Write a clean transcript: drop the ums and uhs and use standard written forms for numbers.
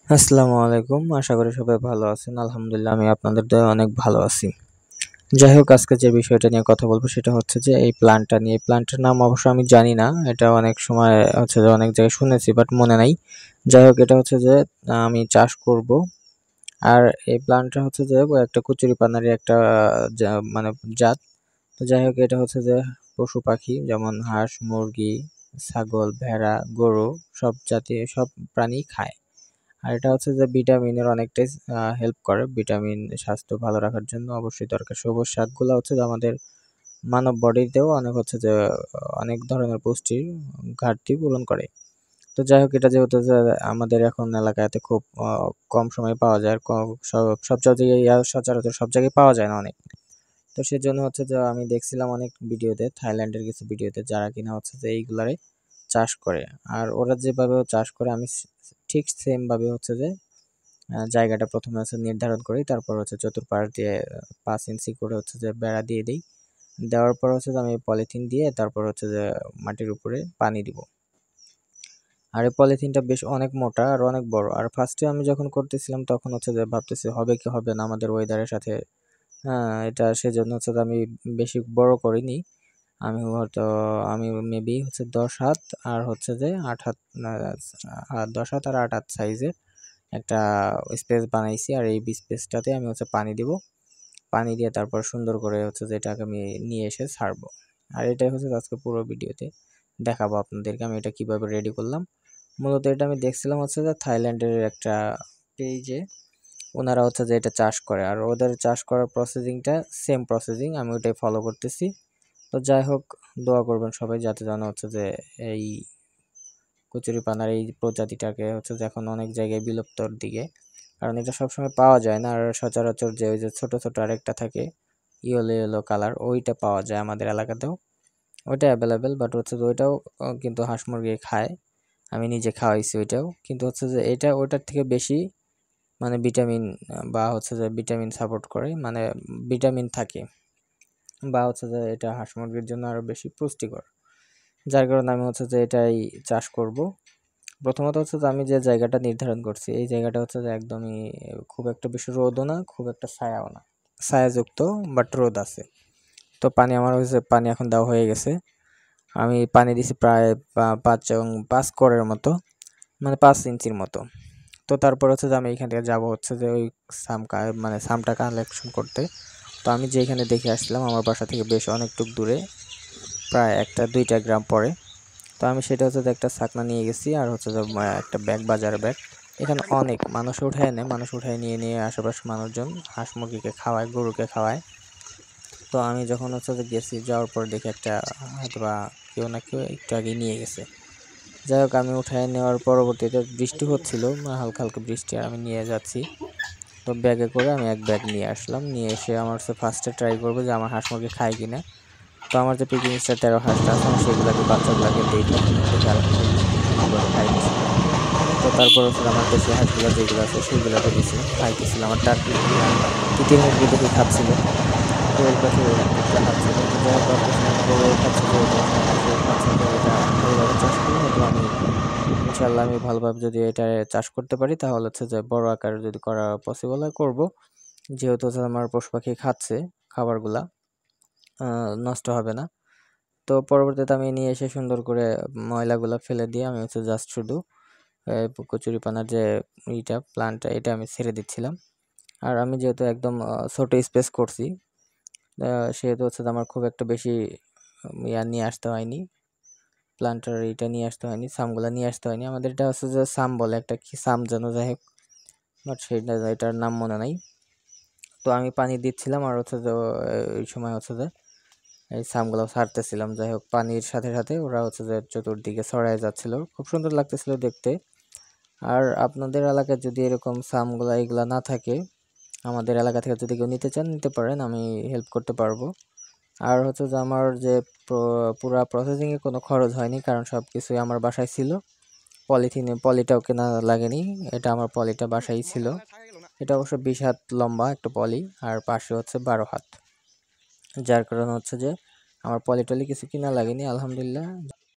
আসসালামু আলাইকুম। আশা করি সবাই ভালো আছেন। আলহামদুলিল্লাহ আমি আপনাদের দয়ায় অনেক ভালো আছি। যাই হোক আজকে যে বিষয়টা নিয়ে কথা বলব সেটা হচ্ছে যে এই প্ল্যান্টটা নিয়ে। এই প্ল্যান্টটার নাম অবশ্য আমি জানি না। এটা অনেক সময় হচ্ছে যে অনেক জায়গায় শুনেছি বাট মনে নাই। যাই হোক এটা হচ্ছে যে আমি চাষ করব। আর এই প্ল্যান্টটা হচ্ছে যে একটা কচুরিপানারই একটা মানে জাত। তো যাই হোক এটা হচ্ছে যে পশু পাখি যেমন হাঁস, মুরগি, ছাগল, ভেড়া, গরু সব জাতীয় সব প্রাণী খায়। আর এটা হচ্ছে যে ভিটামিনের অনেকটাই হেল্প করে। ভিটামিন স্বাস্থ্য ভালো রাখার জন্য অবশ্যই দরকার। সবুজ শাকগুলা হচ্ছে যে আমাদের মানব বডিতেও অনেক হচ্ছে যে অনেক ধরনের পুষ্টির ঘাটতি পূরণ করে। তো যাই হোক এটা যেহেতু যে আমাদের এখন এলাকাতে খুব কম সময়ে পাওয়া যায়। আর সব জায়গায় সচরাচর সব জায়গায় পাওয়া যায় না অনেক। তো সেজন্য হচ্ছে যে আমি দেখছিলাম অনেক ভিডিওতে, থাইল্যান্ডের কিছু ভিডিওতে যারা কিনা হচ্ছে যে এইগুলারে চাষ করে। আর ওরা যেভাবে চাষ করে আমি ঠিক সেম ভাবে হচ্ছে যে জায়গাটা প্রথমে হচ্ছে নির্ধারণ করি, তারপর হচ্ছে চতুর্পাশ দিয়ে 5 ইঞ্চি করে হচ্ছে যে বেড়া দিয়ে দিই। দেওয়ার পর হচ্ছে যে আমি পলিথিন দিয়ে তারপর হচ্ছে যে মাটির উপরে পানি দিব। আর এই পলিথিনটা বেশ অনেক মোটা আর অনেক বড়। আর ফার্স্টে আমি যখন করতেছিলাম তখন হচ্ছে যে ভাবতেছি হবে কি হবে না আমাদের ওয়েদারের সাথে। এটা সেজন্য হচ্ছে যে আমি বেশি বড় করিনি। আমি হয়তো আমি মেবি হচ্ছে 10 হাত আর হচ্ছে যে 8 হাত, 10 হাত আর 8 হাত সাইজের একটা স্পেস বানাইছি। আর এই স্পেসটাতে আমি হচ্ছে পানি দিব। পানি দিয়ে তারপর সুন্দর করে হচ্ছে যে এটাকে আমি নিয়ে এসে ছাড়বো। আর এটাই হচ্ছে আজকে পুরো ভিডিওতে দেখাবো আপনাদেরকে আমি এটা কিভাবে রেডি করলাম। মূলত এটা আমি দেখছিলাম হচ্ছে যে থাইল্যান্ডের একটা পেজে ওনারা হচ্ছে যে এটা চাষ করে। আর ওদের চাষ করার প্রসেসিংটা সেম প্রসেসিং, আমি ওইটাই ফলো করতেছি। তো যাই হোক দোয়া করবেন সবাই যাতে জানা হচ্ছে যে এই কচুরিপানার এই প্রজাতিটাকে হচ্ছে যে এখন অনেক জায়গায় বিলুপ্তর দিকে, কারণ এটা সবসময় পাওয়া যায় না। আর সচরাচর যে ওই যে ছোট ছোট আরেকটা থাকে ইয়েলো ইয়েলো কালার, ওইটা পাওয়া যায় আমাদের এলাকাতেও, ওইটা অ্যাভেলেবেল। বাট হচ্ছে যে ওইটাও কিন্তু হাঁস মুরগি খায়, আমি নিজে খাওয়াইছি ওইটাও। কিন্তু হচ্ছে যে এটা ওইটার থেকে বেশি মানে ভিটামিন বা হচ্ছে যে ভিটামিন সাপোর্ট করে, মানে ভিটামিন থাকে, বা হচ্ছে যে এটা হাঁস মুরগির জন্য আরো বেশি পুষ্টিকর। যার কারণে আমি হচ্ছে যে এটাই চাষ করব। প্রথমত হচ্ছে যে আমি যে জায়গাটা নির্ধারণ করছি এই জায়গাটা হচ্ছে যে একদমই খুব একটা বেশি রোদও না, খুব একটা ছায়াও না, ছায়াযুক্ত বাট রোদ আছে। তো পানি আমার হচ্ছে পানি এখন দেওয়া হয়ে গেছে। আমি পানি দিছি প্রায় 5 করের মতো, মানে 5 ইঞ্চির মতো। তো তারপর হচ্ছে যে আমি এখান থেকে যাবো হচ্ছে যে ওই মানে সামটা কালেকশন করতে। তো আমি যেখানে দেখে আসলাম আমার বাসা থেকে বেশ অনেকটুকু দূরে, প্রায় 1-2 গ্রাম পরে। তো আমি সেটা হচ্ছে যে একটা ছাকনা নিয়ে গেছি আর হচ্ছে যে একটা ব্যাগ, বাজার ব্যাগ। এখানে অনেক মানুষ উঠায় এনে, মানুষ উঠায় নিয়ে নিয়ে আশেপাশে মানুষজন হাঁস মুরগিকে খাওয়ায়, গরুকে খাওয়ায়। তো আমি যখন হচ্ছে যে গেছি, যাওয়ার পর দেখি একটা হয়তোবা কেউ না কেউ একটু আগে নিয়ে গেছে। যাই হোক আমি উঠায় নেওয়ার পরবর্তীতে বৃষ্টি হচ্ছিল, হালকা হালকা বৃষ্টি, আর আমি নিয়ে যাচ্ছি। তো ব্যাগে করে আমি এক ব্যাগ নিয়ে আসলাম, নিয়ে এসে আমার হচ্ছে ফার্স্টে ট্রাই করবো যে আমার হাঁস মুরগি খায় কিনা। তো আমার যে পিকিং স্টার 13 হাঁসটা আছে আমি সেগুলাকে বাচ্চাগুলাকে দিই প্রথমে, দেখি আলহামদুলিল্লাহ খুব সুন্দরভাবে খাইতেছিল। তো তারপর হচ্ছে আমার দেশি হাঁসগুলা যেগুলো আছে সেইগুলাকে দিছিলাম, খাইতেছিল। আমার টার্কি তিতির মুরগি দেখে খাচ্ছিল, তো ওর কাছে টুকটা খাচ্ছিল। তো যাই হোক ভাবতেছি আমার গরুও খাচ্ছে যেহেতু, আমার হাঁসও খাচ্ছে, তো এটা ভালোভাবে চাষ করলে হয়তো আমি ইনশাল্লাহ আমি ভালোভাবে যদি এটা চাষ করতে পারি তাহলে হচ্ছে যে বড় আকারে যদি করা পসিবল হয় করবো। যেহেতু হচ্ছে আমার পশু পাখি খাচ্ছে খাবারগুলা, নষ্ট হবে না। তো পরবর্তীতে আমি নিয়ে এসে সুন্দর করে ময়লাগুলা ফেলে দিয়ে আমি হচ্ছে জাস্ট শুধু কচুরিপানার যে প্লান্টটা এটা আমি ছেড়ে দিচ্ছিলাম। আর আমি যেহেতু একদম ছোট স্পেস করছি, সেহেতু হচ্ছে যে আমার খুব একটা বেশি ইয়া নিয়ে আসতে হয়নি, প্লান্টার এটা নিয়ে আসতে হয়নি, সামগুলা নিয়ে আসতে হয়নি। আমাদের এটা হচ্ছে যে সাম বলে একটা, কি সাম যেন, যাই হোক বাট সেটা এটার নাম মনে নাই। তো আমি পানি দিচ্ছিলাম আর হচ্ছে যে ওই সময় হচ্ছে যে এই সামগুলো ছাড়তেছিলাম। যাই হোক পানির সাথে সাথে ওরা হচ্ছে যে চতুর্দিকে ছড়ায় যাচ্ছিল, খুব সুন্দর লাগতেছিল দেখতে। আর আপনাদের এলাকায় যদি এরকম সামগুলা এগুলা না থাকে, আমাদের এলাকা থেকে যদি কেউ নিতে চান নিতে পারেন, আমি হেল্প করতে পারবো। আর হচ্ছে যে আমার যে পুরা প্রসেসিংয়ে কোনো খরচ হয়নি, কারণ সব কিছুই আমার বাসায় ছিল। পলিটাও কেনা লাগেনি, এটা আমার পলিটা বাসায় ছিল। এটা অবশ্য 20 হাত লম্বা একটা পলি, আর পাশে হচ্ছে 12 হাত। যার কারণে হচ্ছে যে আমার পলি টলি কিছু কিনা লাগেনি, আলহামদুলিল্লাহ।